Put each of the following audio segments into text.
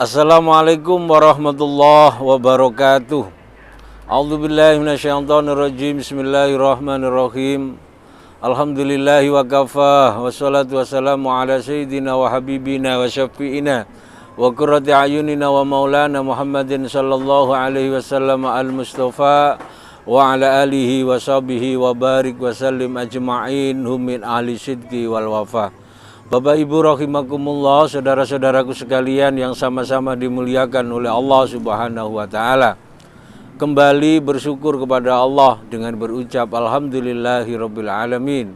Assalamualaikum warahmatullahi wabarakatuh. A'udzubillahi minasyaitonirrajim. Bismillahirrahmanirrahim. Alhamdulillahi wa kafa. Wassalatu wassalamu ala sayyidina wa habibina wa syafi'ina wa qurrati ayunina wa maulana Muhammadin sallallahu alaihi wasallam al-mustafa wa ala alihi wa sahbihi wa barik wa sallim ajma'in hum min ahli sidqi wal wafa. Bapak Ibu rahimakumullah, saudara-saudaraku sekalian yang sama-sama dimuliakan oleh Allah Subhanahu wa taala. Kembali bersyukur kepada Allah dengan berucap alhamdulillahirabbil alamin,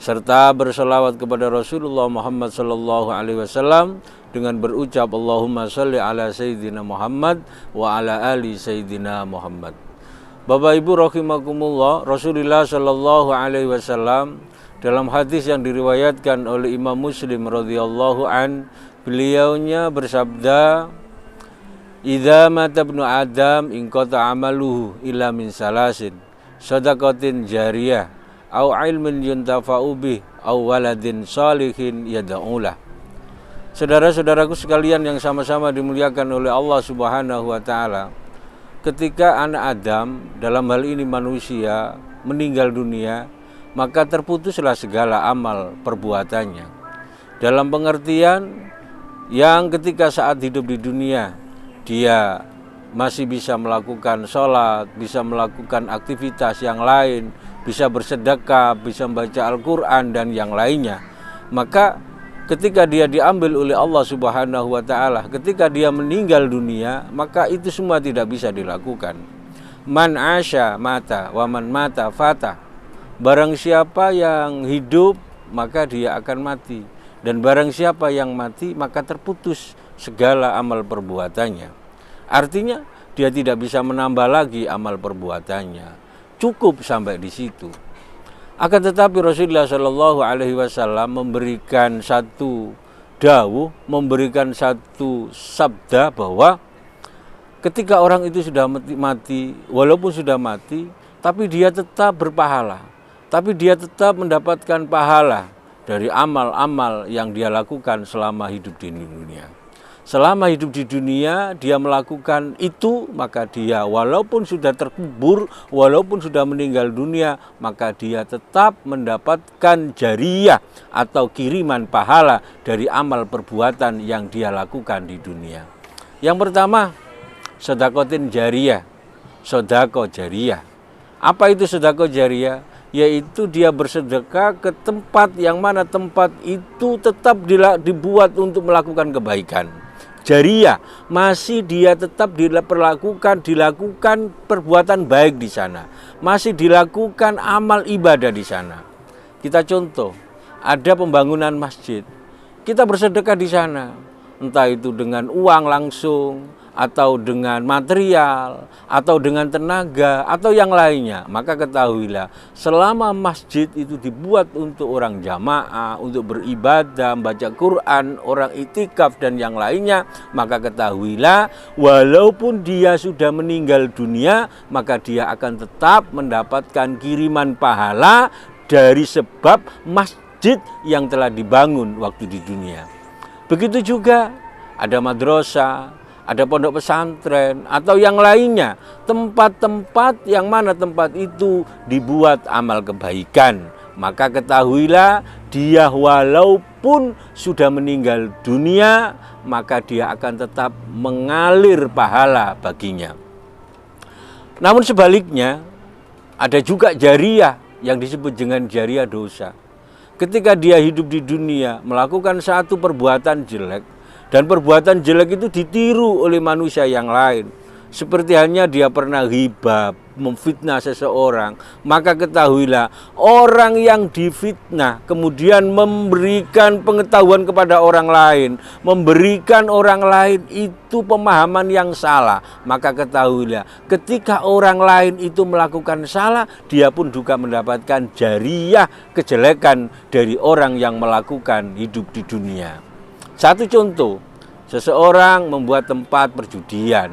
serta berselawat kepada Rasulullah Muhammad sallallahu alaihi wasallam dengan berucap Allahumma shalli ala sayyidina Muhammad wa ala ali sayyidina Muhammad. Bapak Ibu rahimakumullah, Rasulullah sallallahu alaihi wasallam dalam hadis yang diriwayatkan oleh Imam Muslim radhiyallahu an, beliaunya bersabda, "Idza mata ibnu Adam inqata amaluhu illa min salasin, shadaqatin jariyah, au ilmin yuntafa'u bih, au waladin shalihin yad'ulah." Saudara-saudaraku sekalian yang sama-sama dimuliakan oleh Allah Subhanahu wa taala, ketika anak Adam, dalam hal ini manusia, meninggal dunia, maka terputuslah segala amal perbuatannya. Dalam pengertian yang ketika saat hidup di dunia dia masih bisa melakukan sholat, bisa melakukan aktivitas yang lain, bisa bersedekah, bisa membaca Al-Quran dan yang lainnya, maka ketika dia diambil oleh Allah Subhanahu wa ta'ala, ketika dia meninggal dunia, maka itu semua tidak bisa dilakukan. Man asya mata wa man mata fata. Barang siapa yang hidup maka dia akan mati, dan barang siapa yang mati maka terputus segala amal perbuatannya. Artinya dia tidak bisa menambah lagi amal perbuatannya, cukup sampai di situ. Akan tetapi Rasulullah Shallallahu Alaihi Wasallam memberikan satu dawuh, memberikan satu sabda bahwa ketika orang itu sudah mati, walaupun sudah mati, tapi dia tetap berpahala, tapi dia tetap mendapatkan pahala dari amal-amal yang dia lakukan selama hidup di dunia. Selama hidup di dunia dia melakukan itu, maka dia walaupun sudah terkubur, walaupun sudah meninggal dunia, maka dia tetap mendapatkan jariyah atau kiriman pahala dari amal perbuatan yang dia lakukan di dunia. Yang pertama, sedekatin jariyah, sedekah jariyah. Apa itu sedekah jariyah? Yaitu dia bersedekah ke tempat yang mana tempat itu tetap dibuat untuk melakukan kebaikan. Jariyah, masih dia tetap dilakukan perbuatan baik di sana, masih dilakukan amal ibadah di sana. Kita contoh, ada pembangunan masjid, kita bersedekah di sana, entah itu dengan uang langsung, atau dengan material, atau dengan tenaga, atau yang lainnya. Maka ketahuilah, selama masjid itu dibuat untuk orang jamaah, untuk beribadah, membaca Quran, orang itikaf dan yang lainnya, maka ketahuilah, walaupun dia sudah meninggal dunia, maka dia akan tetap mendapatkan kiriman pahala dari sebab masjid yang telah dibangun waktu di dunia. Begitu juga ada madrasah, ada pondok pesantren, atau yang lainnya, tempat-tempat yang mana tempat itu dibuat amal kebaikan, maka ketahuilah dia walaupun sudah meninggal dunia, maka dia akan tetap mengalir pahala baginya. Namun sebaliknya, ada juga jariyah yang disebut dengan jariyah dosa. Ketika dia hidup di dunia melakukan satu perbuatan jelek, dan perbuatan jelek itu ditiru oleh manusia yang lain, seperti halnya dia pernah ghibah, memfitnah seseorang, maka ketahuilah orang yang difitnah kemudian memberikan pengetahuan kepada orang lain, memberikan orang lain itu pemahaman yang salah, maka ketahuilah ketika orang lain itu melakukan salah, dia pun juga mendapatkan jariyah kejelekan dari orang yang melakukan hidup di dunia. Satu contoh, seseorang membuat tempat perjudian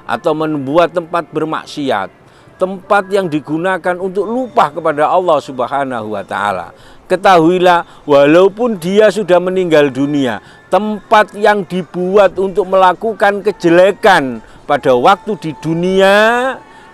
atau membuat tempat bermaksiat, tempat yang digunakan untuk lupa kepada Allah Subhanahu wa taala. Ketahuilah, walaupun dia sudah meninggal dunia, tempat yang dibuat untuk melakukan kejelekan pada waktu di dunia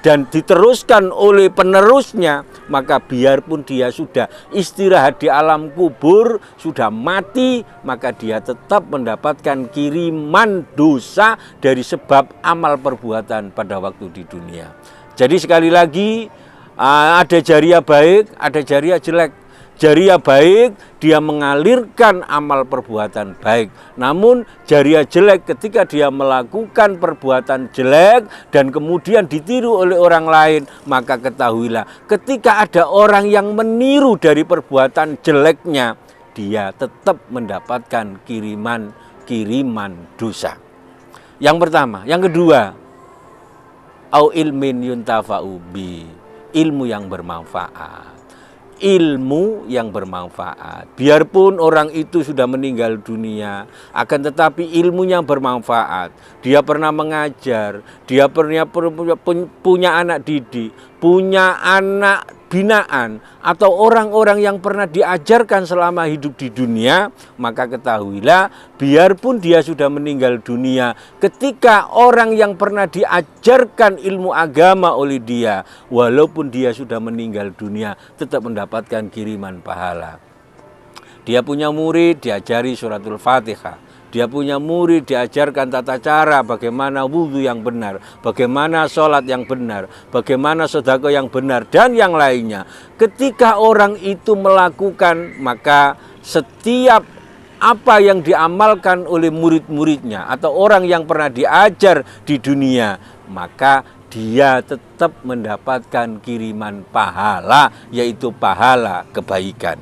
dan diteruskan oleh penerusnya, maka biarpun dia sudah istirahat di alam kubur, sudah mati, maka dia tetap mendapatkan kiriman dosa dari sebab amal perbuatan pada waktu di dunia. Jadi sekali lagi, ada jariah baik, ada jariah jelek. Jariah baik, dia mengalirkan amal perbuatan baik. Namun jariah jelek ketika dia melakukan perbuatan jelek dan kemudian ditiru oleh orang lain, maka ketahuilah ketika ada orang yang meniru dari perbuatan jeleknya, dia tetap mendapatkan kiriman dosa. Yang pertama. Yang kedua, au ilmin yuntafa'u bi, ilmu yang bermanfaat. Ilmu yang bermanfaat. Biarpun orang itu sudah meninggal dunia, akan tetapi ilmunya bermanfaat. Dia pernah mengajar, dia pernah punya anak didik, punya anak binaan, atau orang-orang yang pernah diajarkan selama hidup di dunia, maka ketahuilah, biarpun dia sudah meninggal dunia, ketika orang yang pernah diajarkan ilmu agama oleh dia, walaupun dia sudah meninggal dunia, tetap mendapatkan kiriman pahala. Dia punya murid, diajari suratul Fatihah. Dia punya murid, diajarkan tata cara bagaimana wudhu yang benar, bagaimana sholat yang benar, bagaimana sedekah yang benar, dan yang lainnya. Ketika orang itu melakukan, maka setiap apa yang diamalkan oleh murid-muridnya atau orang yang pernah diajar di dunia, maka dia tetap mendapatkan kiriman pahala, yaitu pahala kebaikan.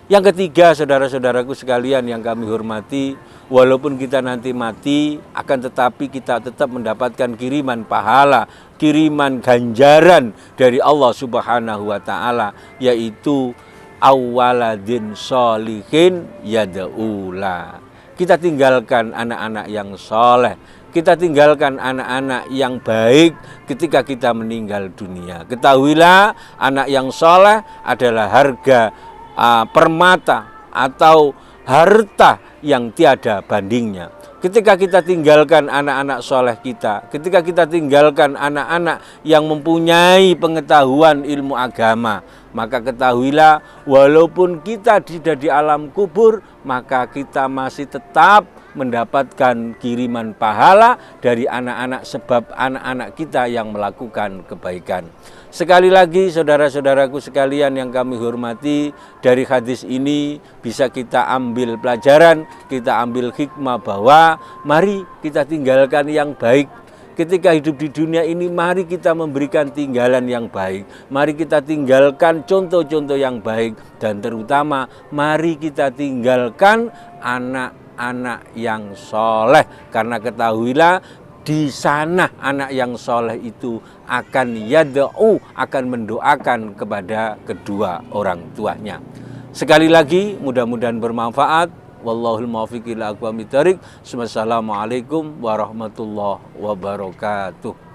Yang ketiga, saudara-saudaraku sekalian yang kami hormati, walaupun kita nanti mati, akan tetapi kita tetap mendapatkan kiriman pahala, kiriman ganjaran dari Allah Subhanahu wa taala, yaitu awaladin sholihin yad'ula. Kita tinggalkan anak-anak yang soleh, kita tinggalkan anak-anak yang baik ketika kita meninggal dunia. Ketahuilah, anak yang soleh adalah harga permata atau harta yang tiada bandingnya. Ketika kita tinggalkan anak-anak soleh kita, ketika kita tinggalkan anak-anak yang mempunyai pengetahuan ilmu agama, maka ketahuilah, walaupun kita sudah di alam kubur, maka kita masih tetap mendapatkan kiriman pahala dari anak-anak, sebab anak-anak kita yang melakukan kebaikan. Sekali lagi, saudara-saudaraku sekalian yang kami hormati, dari hadis ini bisa kita ambil pelajaran, kita ambil hikmah bahwa mari kita tinggalkan yang baik. Ketika hidup di dunia ini, mari kita memberikan tinggalan yang baik. Mari kita tinggalkan contoh-contoh yang baik. Dan terutama, mari kita tinggalkan anak-anak yang soleh. Karena ketahuilah, di sana anak yang soleh itu akan yad'u, akan mendoakan kepada kedua orang tuanya. Sekali lagi, mudah-mudahan bermanfaat. Wallahul muwaffiq ila aqwamit thoriq. Wassalamualaikum warahmatullahi wabarakatuh.